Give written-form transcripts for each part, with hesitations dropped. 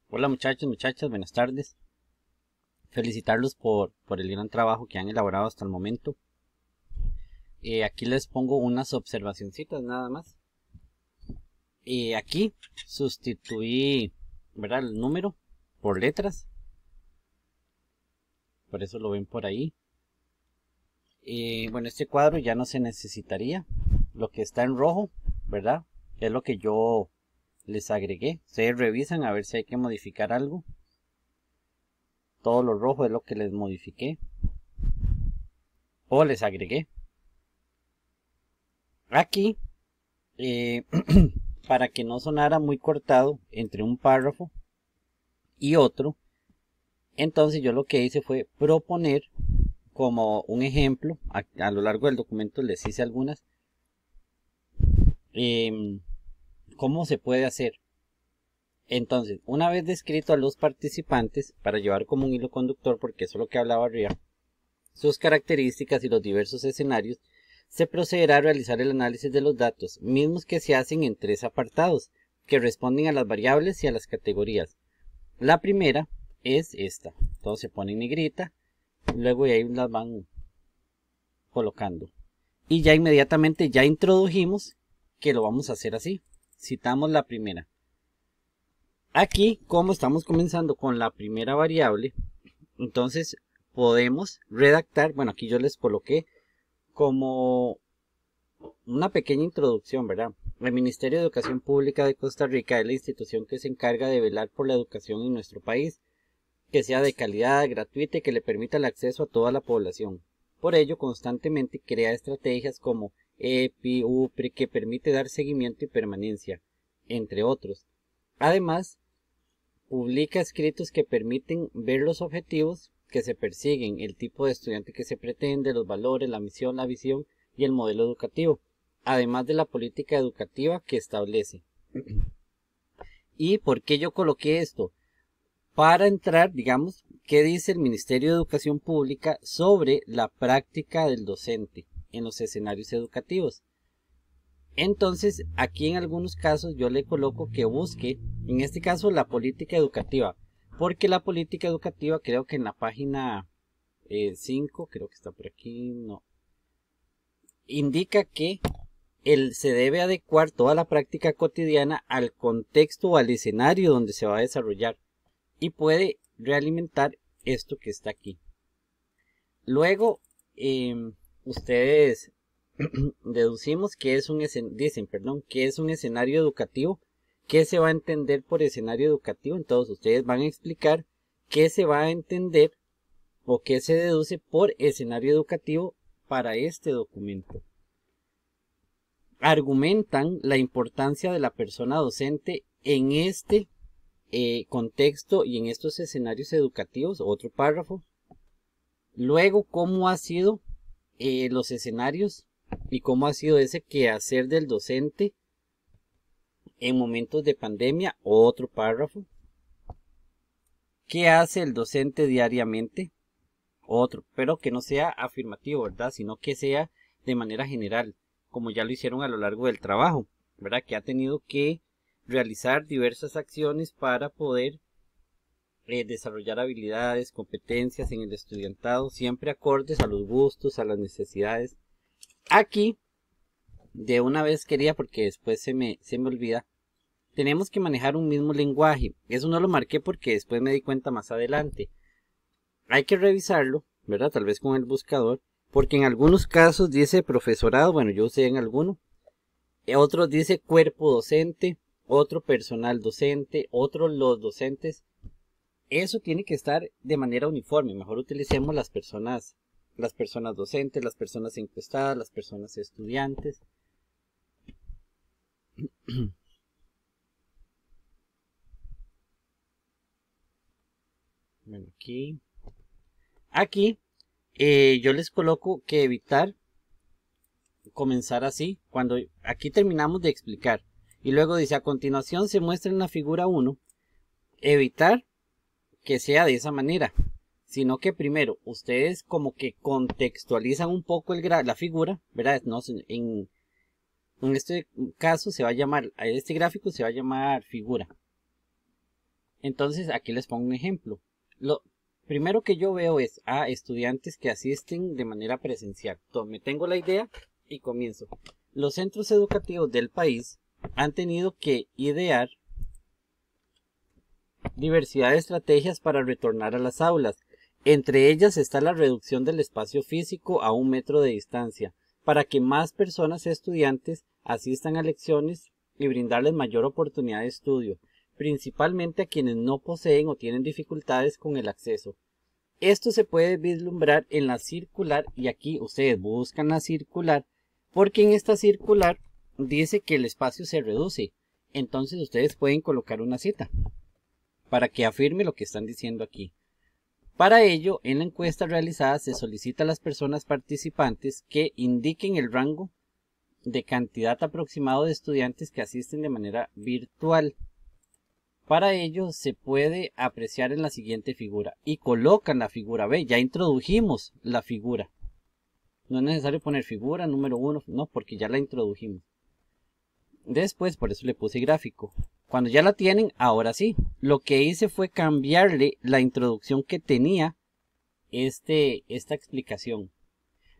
Hola muchachos, muchachas, buenas tardes. Felicitarlos por el gran trabajo que han elaborado hasta el momento. Aquí les pongo unas observacioncitas nada más. Aquí sustituí, ¿verdad? El número por letras. Por eso lo ven por ahí. Bueno, este cuadro ya no se necesitaría. Lo que está en rojo, ¿verdad? Es lo que yo les agregué. Ustedes revisan a ver si hay que modificar algo. Todo lo rojo es lo que les modifiqué o les agregué. Aquí, para que no sonara muy cortado entre un párrafo y otro, entonces yo lo que hice fue proponer como un ejemplo. A lo largo del documento les hice algunas, em, cómo se puede hacer. Entonces, una vez descrito a los participantes, para llevar como un hilo conductor, porque eso es lo que hablaba arriba, sus características y los diversos escenarios, se procederá a realizar el análisis de los datos, mismos que se hacen en tres apartados, que responden a las variables y a las categorías. La primera es esta, todo se pone en negrita, luego ahí las van colocando. Y ya inmediatamente ya introdujimos que lo vamos a hacer así. Citamos la primera. Aquí, como estamos comenzando con la primera variable, entonces podemos redactar, bueno, aquí yo les coloqué como una pequeña introducción, ¿verdad? El Ministerio de Educación Pública de Costa Rica es la institución que se encarga de velar por la educación en nuestro país, que sea de calidad, gratuita y que le permita el acceso a toda la población. Por ello, constantemente crea estrategias como EPI, UPRI, que permite dar seguimiento y permanencia, entre otros. Además, publica escritos que permiten ver los objetivos que se persiguen, el tipo de estudiante que se pretende, los valores, la misión, la visión y el modelo educativo, además de la política educativa que establece. ¿Y por qué yo coloqué esto? Para entrar, digamos, ¿qué dice el Ministerio de Educación Pública sobre la práctica del docente en los escenarios educativos? Entonces, aquí en algunos casos yo le coloco que busque, en este caso, la política educativa, porque la política educativa creo que en la página 5, creo que está por aquí, no, indica que se debe adecuar toda la práctica cotidiana al contexto o al escenario donde se va a desarrollar y puede realimentar esto que está aquí. Luego, ustedes deducimos que es que es un escenario educativo. ¿Qué se va a entender por escenario educativo? Entonces ustedes van a explicar qué se va a entender o qué se deduce por escenario educativo para este documento. Argumentan la importancia de la persona docente en este contexto y en estos escenarios educativos, otro párrafo. Luego, cómo ha sido los escenarios y cómo ha sido ese quehacer del docente en momentos de pandemia, otro párrafo. ¿Qué hace el docente diariamente? Otro, pero que no sea afirmativo, ¿verdad? Sino que sea de manera general, como ya lo hicieron a lo largo del trabajo, ¿verdad? Que ha tenido que realizar diversas acciones para poder desarrollar habilidades, competencias en el estudiantado, siempre acordes a los gustos, a las necesidades. Aquí, de una vez quería, porque después se me olvida, tenemos que manejar un mismo lenguaje. Eso no lo marqué porque después me di cuenta más adelante. Hay que revisarlo, ¿verdad? Tal vez con el buscador, porque en algunos casos dice profesorado, bueno, yo usé en alguno, otros dice cuerpo docente, otro personal docente, otro los docentes. Eso tiene que estar de manera uniforme. Mejor utilicemos las personas docentes, las personas encuestadas, las personas estudiantes. Bueno, aquí yo les coloco que evitar comenzar así. Cuando aquí terminamos de explicar y luego dice a continuación se muestra en la figura 1, evitar que sea de esa manera, sino que primero ustedes como que contextualizan un poco la figura, ¿verdad? No, en este caso se va a llamar, a este gráfico se va a llamar figura. Entonces aquí les pongo un ejemplo. Lo primero que yo veo es a estudiantes que asisten de manera presencial. Entonces me tengo la idea y comienzo. Los centros educativos del país han tenido que idear diversidad de estrategias para retornar a las aulas. Entre ellas está la reducción del espacio físico a 1 metro de distancia, para que más personas estudiantes asistan a lecciones y brindarles mayor oportunidad de estudio, principalmente a quienes no poseen o tienen dificultades con el acceso. Esto se puede vislumbrar en la circular, y aquí ustedes buscan la circular, porque en esta circular dice que el espacio se reduce. Entonces ustedes pueden colocar una cita para que afirme lo que están diciendo aquí. Para ello, en la encuesta realizada se solicita a las personas participantes que indiquen el rango de cantidad aproximado de estudiantes que asisten de manera virtual. Para ello se puede apreciar en la siguiente figura y colocan la figura B. Ya introdujimos la figura. No es necesario poner figura número 1, no, porque ya la introdujimos. Después, por eso le puse gráfico. Cuando ya la tienen, ahora sí, lo que hice fue cambiarle la introducción que tenía esta explicación.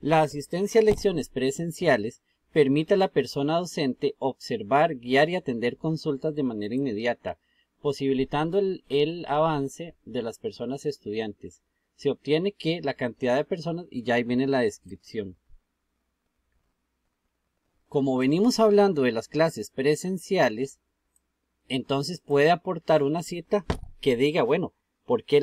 La asistencia a lecciones presenciales permite a la persona docente observar, guiar y atender consultas de manera inmediata, posibilitando el avance de las personas estudiantes. Se obtiene que la cantidad de personas, y ya ahí viene la descripción. Como venimos hablando de las clases presenciales, entonces puede aportar una cita que diga, bueno, ¿por qué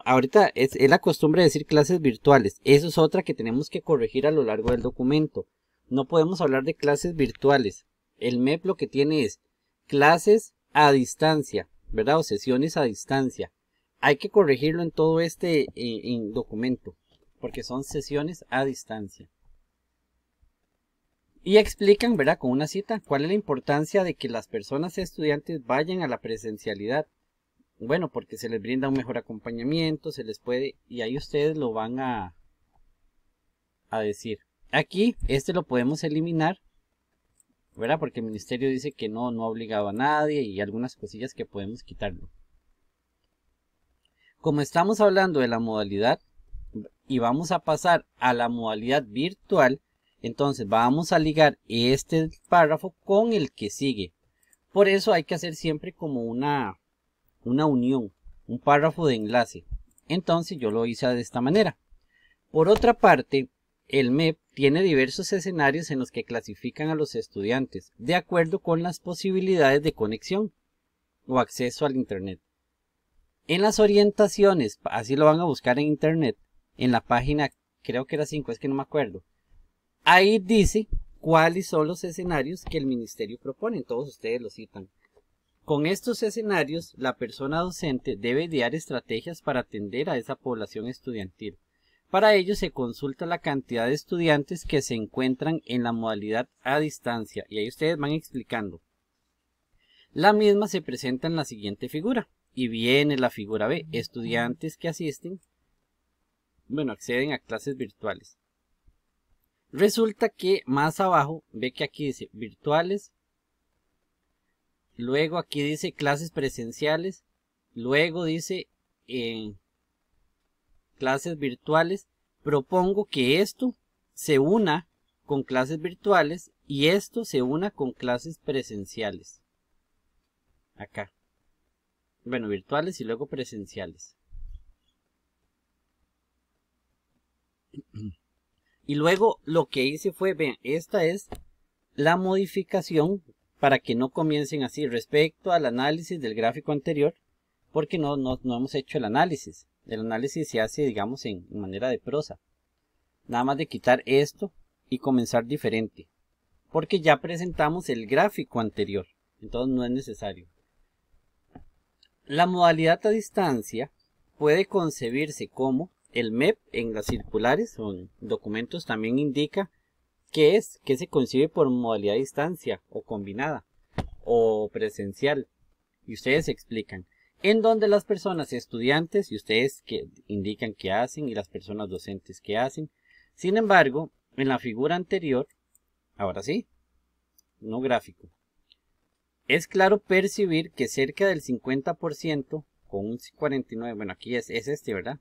ahorita es la costumbre de decir clases virtuales? Eso es otra que tenemos que corregir a lo largo del documento. No podemos hablar de clases virtuales. El MEP lo que tiene es clases a distancia, ¿verdad? O sesiones a distancia. Hay que corregirlo en todo en documento, porque son sesiones a distancia. Y explican, ¿verdad? Con una cita, cuál es la importancia de que las personas estudiantes vayan a la presencialidad. Bueno, porque se les brinda un mejor acompañamiento, se les puede, y ahí ustedes lo van a decir. Aquí, lo podemos eliminar, ¿verdad? Porque el ministerio dice que no ha obligado a nadie y algunas cosillas que podemos quitarlo. Como estamos hablando de la modalidad y vamos a pasar a la modalidad virtual, entonces vamos a ligar este párrafo con el que sigue. Por eso hay que hacer siempre como una unión, un párrafo de enlace. Entonces yo lo hice de esta manera. Por otra parte, el MEP tiene diversos escenarios en los que clasifican a los estudiantes de acuerdo con las posibilidades de conexión o acceso al Internet. En las orientaciones, así lo van a buscar en Internet, en la página, creo que era 5, es que no me acuerdo. Ahí dice cuáles son los escenarios que el ministerio propone, todos ustedes lo citan. Con estos escenarios, la persona docente debe idear estrategias para atender a esa población estudiantil. Para ello se consulta la cantidad de estudiantes que se encuentran en la modalidad a distancia y ahí ustedes van explicando. La misma se presenta en la siguiente figura y viene la figura B, estudiantes que acceden a clases virtuales. Resulta que más abajo, ve que aquí dice virtuales, luego aquí dice clases presenciales, luego dice clases virtuales. Propongo que esto se una con clases virtuales y esto se una con clases presenciales. Acá. Bueno, virtuales y luego presenciales. Y luego lo que hice fue, vean, esta es la modificación para que no comiencen así respecto al análisis del gráfico anterior, porque no hemos hecho el análisis. El análisis se hace, digamos, en manera de prosa. Nada más de quitar esto y comenzar diferente, porque ya presentamos el gráfico anterior, entonces no es necesario. La modalidad a distancia puede concebirse como el MEP en las circulares o en documentos también indica que se concibe por modalidad a distancia o combinada o presencial, y ustedes explican en donde las personas estudiantes y ustedes que indican que hacen y las personas docentes que hacen. Sin embargo, en la figura anterior, ahora sí, no gráfico, es claro percibir que cerca del 50% con un 49, bueno, aquí es este, ¿verdad?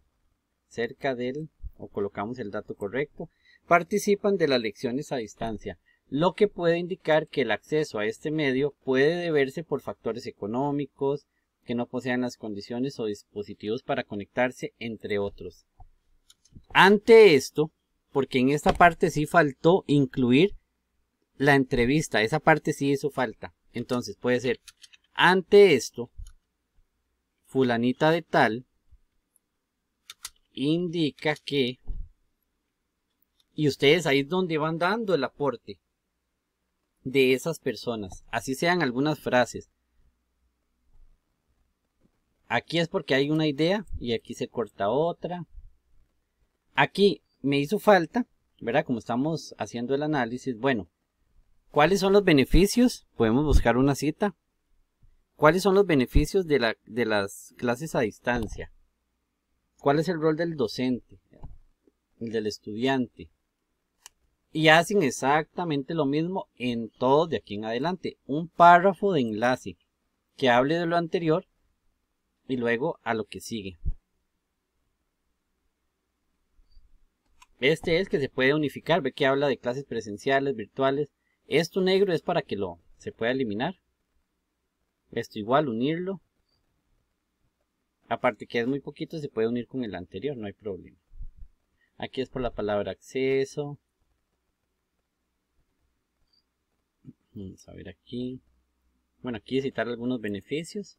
Cerca del, o colocamos el dato correcto, participan de las lecciones a distancia, lo que puede indicar que el acceso a este medio puede deberse por factores económicos, que no posean las condiciones o dispositivos para conectarse, entre otros. Ante esto, porque en esta parte sí faltó incluir la entrevista, esa parte sí hizo falta. Entonces puede ser, ante esto, fulanita de tal indica que, y ustedes ahí es donde van dando el aporte de esas personas, así sean algunas frases. Aquí es porque hay una idea y aquí se corta otra. Aquí me hizo falta, ¿verdad? Como estamos haciendo el análisis, bueno, ¿cuáles son los beneficios? Podemos buscar una cita. ¿Cuáles son los beneficios de las clases a distancia? ¿Cuál es el rol del docente? El del estudiante. Y hacen exactamente lo mismo en todos de aquí en adelante. Un párrafo de enlace que hable de lo anterior y luego a lo que sigue. Este es que se puede unificar. Ve que habla de clases presenciales, virtuales. Esto negro es para que se pueda eliminar. Esto igual, unirlo. Aparte que es muy poquito, se puede unir con el anterior, no hay problema. Aquí es por la palabra acceso. Vamos a ver aquí. Bueno, aquí citar algunos beneficios,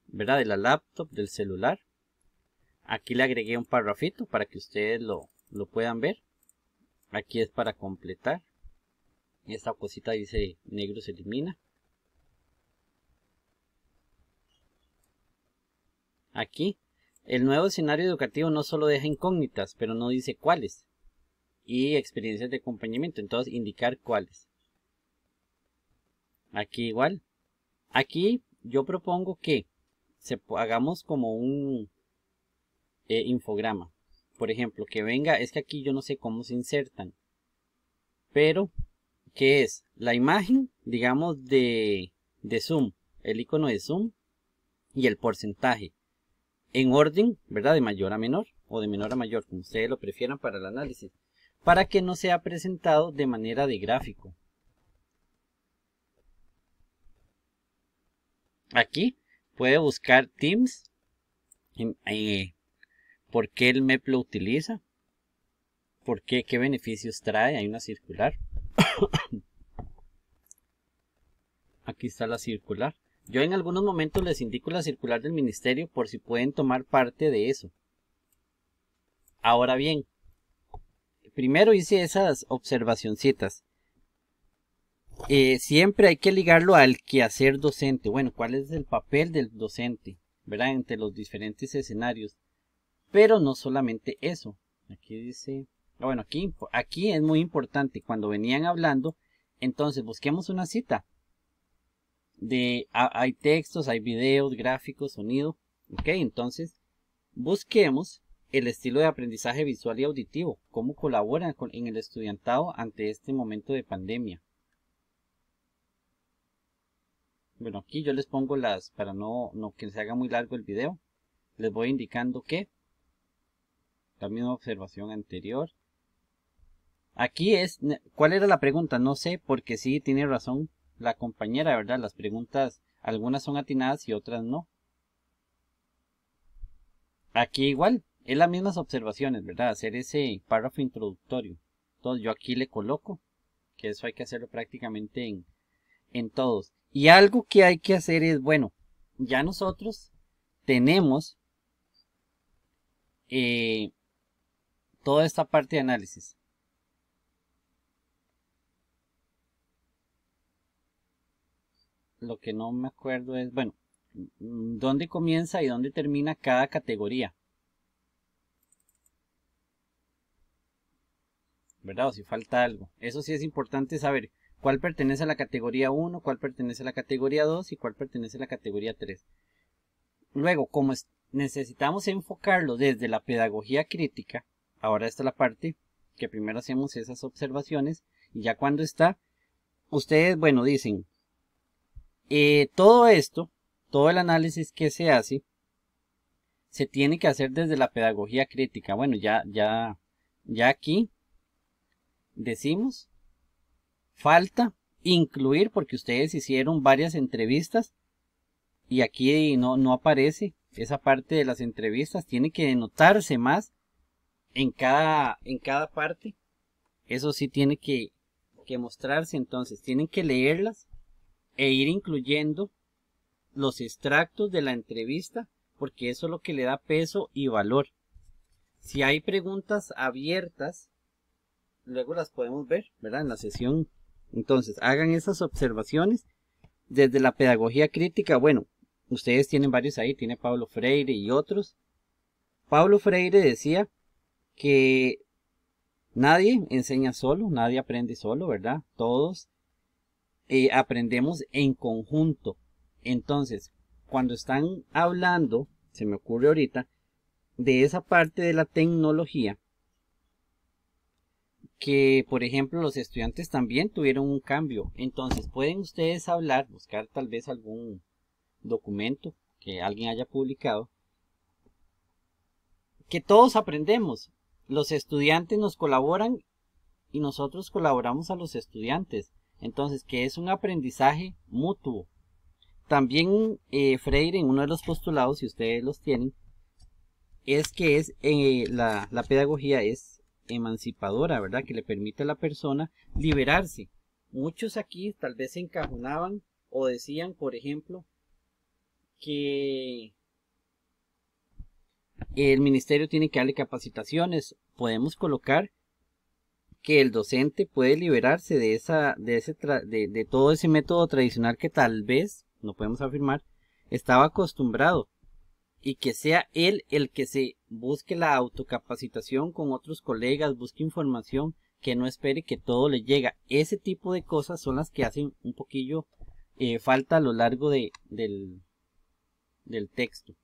¿verdad? De la laptop, del celular. Aquí le agregué un parrafito para que ustedes lo puedan ver. Aquí es para completar. Esta cosita dice negro se elimina. Aquí, el nuevo escenario educativo no solo deja incógnitas, pero no dice cuáles. Y experiencias de acompañamiento, entonces indicar cuáles. Aquí igual. Aquí yo propongo que hagamos como un infograma. Por ejemplo, que venga, es que aquí yo no sé cómo se insertan. Pero, ¿qué es? La imagen, digamos, de Zoom. El icono de Zoom y el porcentaje. En orden, ¿verdad? De mayor a menor o de menor a mayor, como ustedes lo prefieran para el análisis. Para que no sea presentado de manera de gráfico. Aquí puede buscar Teams. ¿Por qué el MEP lo utiliza? ¿Por qué? ¿Qué beneficios trae? Hay una circular. Aquí está la circular. Yo en algunos momentos les indico la circular del ministerio por si pueden tomar parte de eso. Ahora bien, primero hice esas observacioncitas. Siempre hay que ligarlo al quehacer docente. Bueno, ¿cuál es el papel del docente? ¿Verdad? Entre los diferentes escenarios. Pero no solamente eso. Aquí dice... Bueno, aquí es muy importante. Cuando venían hablando, entonces busquemos una cita. Hay textos, hay videos, gráficos, sonido. Ok, entonces busquemos el estilo de aprendizaje visual y auditivo. Cómo colabora en el estudiantado ante este momento de pandemia. Bueno, aquí yo les pongo para no que se haga muy largo el video. Les voy indicando que la misma observación anterior. Aquí ¿cuál era la pregunta? No sé, porque sí tiene razón la compañera, ¿verdad? Las preguntas, algunas son atinadas y otras no. Aquí igual, es las mismas observaciones, ¿verdad? Hacer ese párrafo introductorio. Entonces yo aquí le coloco, que eso hay que hacerlo prácticamente en todos. Y algo que hay que hacer es, bueno, ya nosotros tenemos toda esta parte de análisis. Lo que no me acuerdo es, bueno, dónde comienza y dónde termina cada categoría. ¿Verdad? O si falta algo. Eso sí es importante saber cuál pertenece a la categoría 1, cuál pertenece a la categoría 2 y cuál pertenece a la categoría 3. Luego, como necesitamos enfocarlo desde la pedagogía crítica, ahora está la parte que primero hacemos esas observaciones y ya cuando está, ustedes, bueno, dicen, todo esto, todo el análisis que se hace, se tiene que hacer desde la pedagogía crítica. Bueno, ya aquí decimos, falta incluir, porque ustedes hicieron varias entrevistas y aquí no aparece esa parte de las entrevistas, tiene que denotarse más en cada parte. Eso sí tiene que mostrarse, entonces tienen que leerlas e ir incluyendo los extractos de la entrevista, porque eso es lo que le da peso y valor. Si hay preguntas abiertas, luego las podemos ver, ¿verdad? En la sesión. Entonces, hagan esas observaciones desde la pedagogía crítica. Bueno, ustedes tienen varios ahí, tiene Paulo Freire y otros. Paulo Freire decía que nadie enseña solo, nadie aprende solo, ¿verdad? Todos aprendemos en conjunto. Entonces, cuando están hablando, se me ocurre ahorita, de esa parte de la tecnología, que por ejemplo los estudiantes también tuvieron un cambio. Entonces, pueden ustedes hablar, buscar tal vez algún documento que alguien haya publicado, que todos aprendemos. Los estudiantes nos colaboran y nosotros colaboramos a los estudiantes. Entonces, que es un aprendizaje mutuo. También Freire, en uno de los postulados, si ustedes los tienen, es que la pedagogía es emancipadora, ¿verdad? Que le permite a la persona liberarse. Muchos aquí tal vez se encajonaban o decían, por ejemplo, que el ministerio tiene que darle capacitaciones. Podemos colocar que el docente puede liberarse de todo ese método tradicional que tal vez, no podemos afirmar, estaba acostumbrado, y que sea él el que se busque la autocapacitación con otros colegas, busque información, que no espere que todo le llega. Ese tipo de cosas son las que hacen un poquillo falta a lo largo del texto.